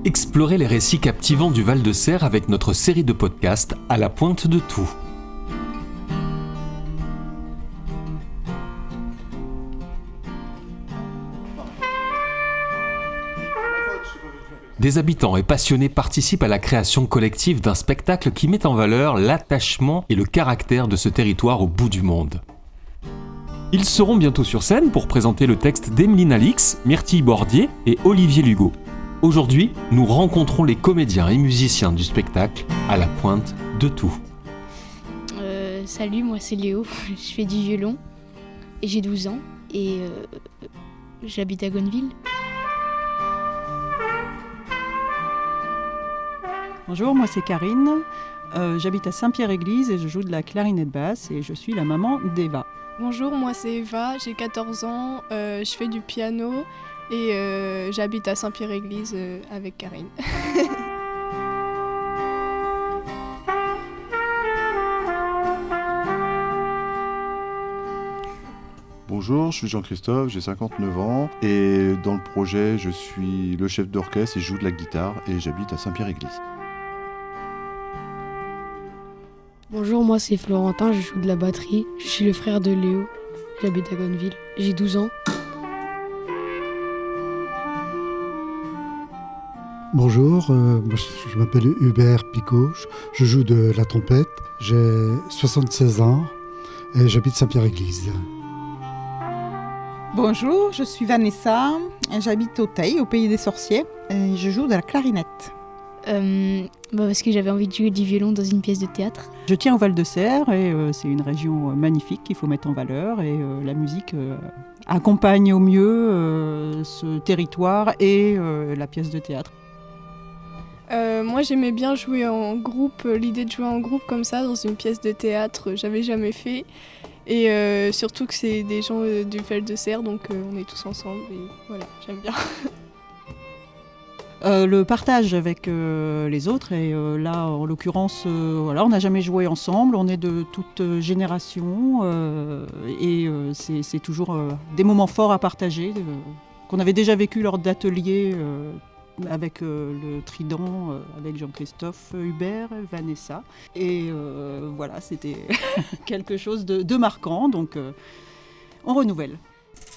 Explorez les récits captivants du Val-de-Serre avec notre série de podcasts À la pointe de tout. Des habitants et passionnés participent à la création collective d'un spectacle qui met en valeur l'attachement et le caractère de ce territoire au bout du monde. Ils seront bientôt sur scène pour présenter le texte d'Emeline Alix, Myrtille Bordier et Olivier Lugo. Aujourd'hui, nous rencontrons les comédiens et musiciens du spectacle À la pointe de tout. Salut, moi c'est Léo, je fais du violon et j'ai 12 ans et j'habite à Gonneville. Bonjour, moi c'est Karine, j'habite à Saint-Pierre-Église et je joue de la clarinette basse et je suis la maman d'Eva. Bonjour, moi c'est Eva, j'ai 14 ans, je fais du piano et j'habite à Saint-Pierre-Église avec Karine. Bonjour, je suis Jean-Christophe, j'ai 59 ans et dans le projet je suis le chef d'orchestre et je joue de la guitare et j'habite à Saint-Pierre-Église. Bonjour, moi c'est Florentin, je joue de la batterie. Je suis le frère de Léo, j'habite à Gonneville. J'ai 12 ans. Bonjour, je m'appelle Hubert Picot, je joue de la trompette. J'ai 76 ans et j'habite Saint-Pierre-Église. Bonjour, je suis Vanessa, j'habite au Teil, au pays des sorciers, et je joue de la clarinette. Parce que j'avais envie de jouer du violon dans une pièce de théâtre. Je tiens au Val-de-Serre et c'est une région magnifique qu'il faut mettre en valeur et la musique accompagne au mieux ce territoire et la pièce de théâtre. Moi j'aimais bien jouer en groupe, l'idée de jouer en groupe comme ça dans une pièce de théâtre, j'avais jamais fait. Et surtout que c'est des gens du Val-de-Serre, donc on est tous ensemble et voilà, j'aime bien. Le partage avec les autres et là en l'occurrence on n'a jamais joué ensemble, on est de toute génération et c'est toujours des moments forts à partager qu'on avait déjà vécu lors d'ateliers avec le Trident, avec Jean-Christophe, Hubert, Vanessa et voilà, c'était quelque chose de marquant, donc on renouvelle.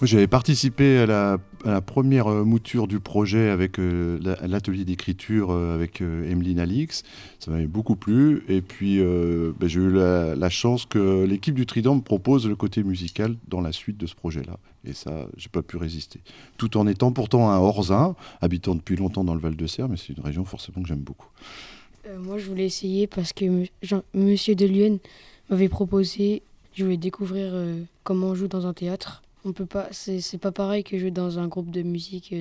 J'avais participé à la première mouture du projet avec l'atelier d'écriture avec Emeline Alix. Ça m'avait beaucoup plu. Et puis, j'ai eu la chance que l'équipe du Trident me propose le côté musical dans la suite de ce projet-là. Et ça, j'ai pas pu résister. Tout en étant pourtant un Orsin, habitant depuis longtemps dans le Val-de-Serre, mais c'est une région forcément que j'aime beaucoup. Moi, je voulais essayer parce que Monsieur Deluyenne m'avait proposé. Je voulais découvrir comment on joue dans un théâtre. On peut pas, c'est pas pareil que jouer dans un groupe de musique.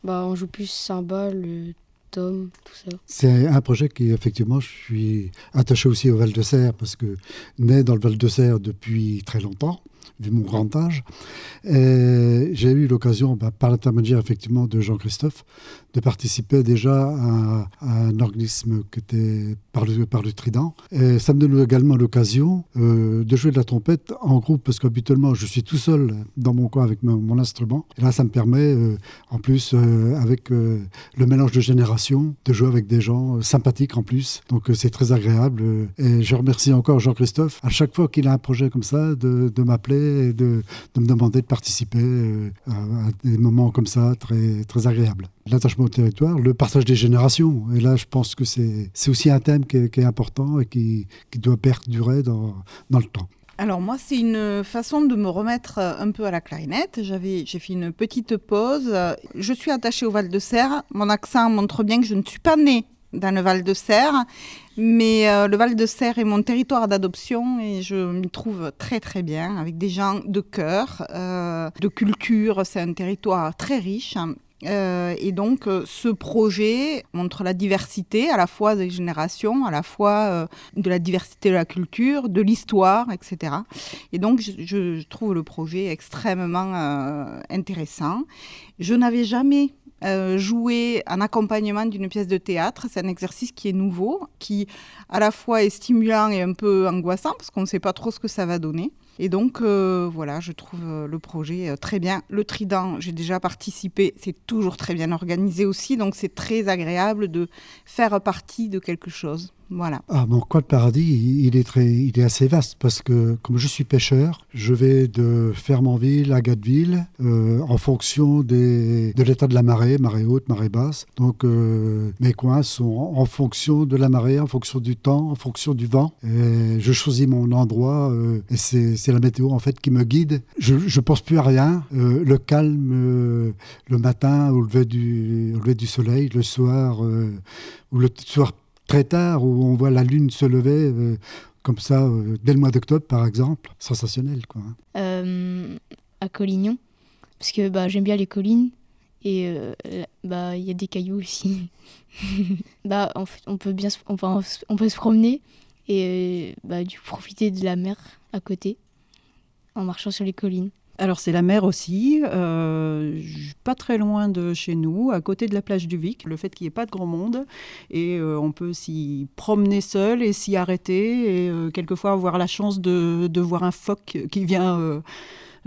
On joue plus cymbales, tom, tout ça. C'est un projet qui, effectivement, je suis attaché aussi au Val-de-Serre parce que né dans le Val-de-Serre depuis très longtemps, vu mon grand âge. Et j'ai eu l'occasion, par l'intermédiaire effectivement de Jean-Christophe, de participer déjà à un organisme qui était par le Trident. Et ça me donne également l'occasion de jouer de la trompette en groupe, parce qu'habituellement je suis tout seul dans mon coin avec mon instrument. Et là ça me permet, en plus avec le mélange de générations, de jouer avec des gens sympathiques en plus. Donc c'est très agréable. Et je remercie encore Jean-Christophe, à chaque fois qu'il a un projet comme ça, de m'appeler et de me demander de participer à des moments comme ça très, très agréables. L'attachement au territoire, le partage des générations. Et là, je pense que c'est aussi un thème qui est important et qui doit perdurer dans le temps. Alors moi, c'est une façon de me remettre un peu à la clarinette. J'ai fait une petite pause. Je suis attachée au Val-de-Serre. Mon accent montre bien que je ne suis pas née dans le Val-de-Serre, mais le Val-de-Serre est mon territoire d'adoption et je m'y trouve très très bien, avec des gens de cœur, de culture. C'est un territoire très riche. Et donc, ce projet montre la diversité à la fois des générations, à la fois de la diversité de la culture, de l'histoire, etc. Et donc, je trouve le projet extrêmement intéressant. Je n'avais jamais jouer en accompagnement d'une pièce de théâtre. C'est un exercice qui est nouveau, qui à la fois est stimulant et un peu angoissant parce qu'on ne sait pas trop ce que ça va donner. Et donc, voilà, je trouve le projet très bien. Le Trident, j'ai déjà participé, c'est toujours très bien organisé aussi, donc c'est très agréable de faire partie de quelque chose. Voilà. Ah, mon coin de paradis, il est assez vaste parce que comme je suis pêcheur, je vais de Fermanville à Gatteville en fonction de l'état de la marée haute, marée basse. Donc mes coins sont en fonction de la marée, en fonction du temps, en fonction du vent. Et je choisis mon endroit et c'est la météo en fait qui me guide. Je pense plus à rien. Le calme le matin au lever du soleil, le soir ou le soir très tard où on voit la lune se lever comme ça dès le mois d'octobre par exemple, sensationnel quoi. À Collignon, parce que j'aime bien les collines et il y a des cailloux aussi. En fait, on peut se promener et profiter de la mer à côté en marchant sur les collines. Alors c'est la mer aussi, pas très loin de chez nous, à côté de la plage du Vic. Le fait qu'il n'y ait pas de grand monde et on peut s'y promener seul et s'y arrêter et quelquefois avoir la chance de voir un phoque qui vient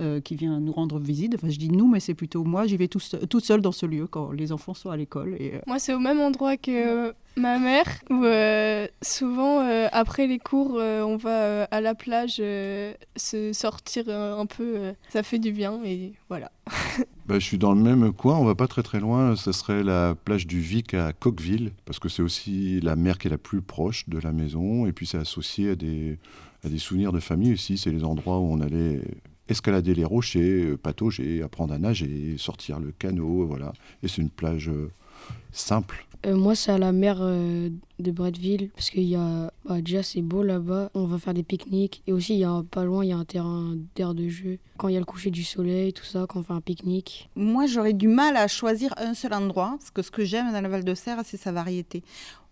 nous rendre visite. Enfin, je dis nous, mais c'est plutôt moi. J'y vais toute seule dans ce lieu quand les enfants sont à l'école. Moi, c'est au même endroit que ma mère, où souvent, après les cours, on va à la plage se sortir un peu. Ça fait du bien et voilà. Je suis dans le même coin, on va pas très très loin. Ça serait la plage du Vic à Coqueville, parce que c'est aussi la mer qui est la plus proche de la maison. Et puis c'est associé à des souvenirs de famille aussi. C'est les endroits où on allait escalader les rochers, patauger, apprendre à nager, sortir le canot, voilà. Et c'est une plage simple. Moi, c'est à la mer de Bretteville, parce qu'il y a déjà c'est beau là-bas. On va faire des pique-niques et aussi pas loin il y a un terrain d'air de jeu. Quand il y a le coucher du soleil, tout ça, quand on fait un pique-nique. Moi, j'aurais du mal à choisir un seul endroit, parce que ce que j'aime dans le Val-de-Serre, c'est sa variété.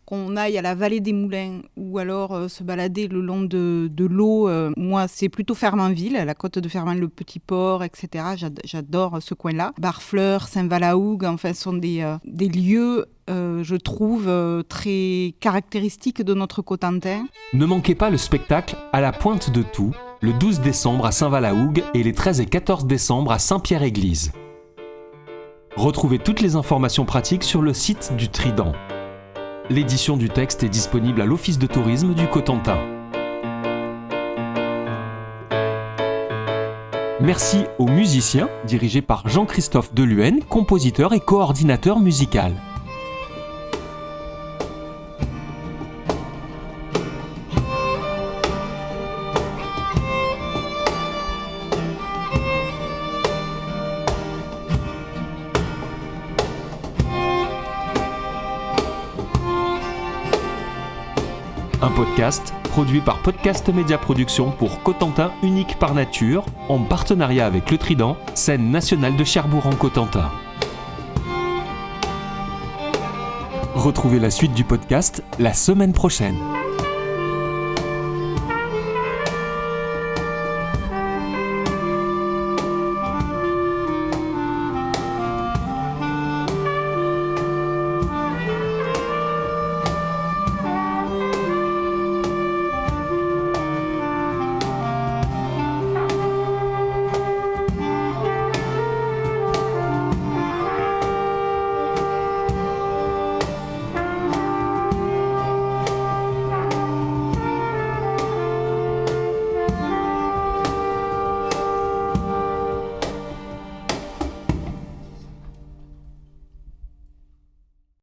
Qu'on aille à la vallée des Moulins ou alors se balader le long de l'eau. Moi, c'est plutôt Fermanville, la côte de Fermanville, le Petit Port, etc. J'adore ce coin-là. Barfleur, Saint-Valahougue, enfin, sont des lieux, je trouve, très caractéristiques de notre Cotentin. Ne manquez pas le spectacle À la pointe de tout, le 12 décembre à Saint-Valahougue et les 13 et 14 décembre à Saint-Pierre-Église. Retrouvez toutes les informations pratiques sur le site du Trident. L'édition du texte est disponible à l'Office de tourisme du Cotentin. Merci aux musiciens, dirigés par Jean-Christophe Deluenne, compositeur et coordinateur musical. Un podcast produit par Podcast Média Production pour Cotentin unique par nature, en partenariat avec le Trident, scène nationale de Cherbourg en Cotentin. Retrouvez la suite du podcast la semaine prochaine.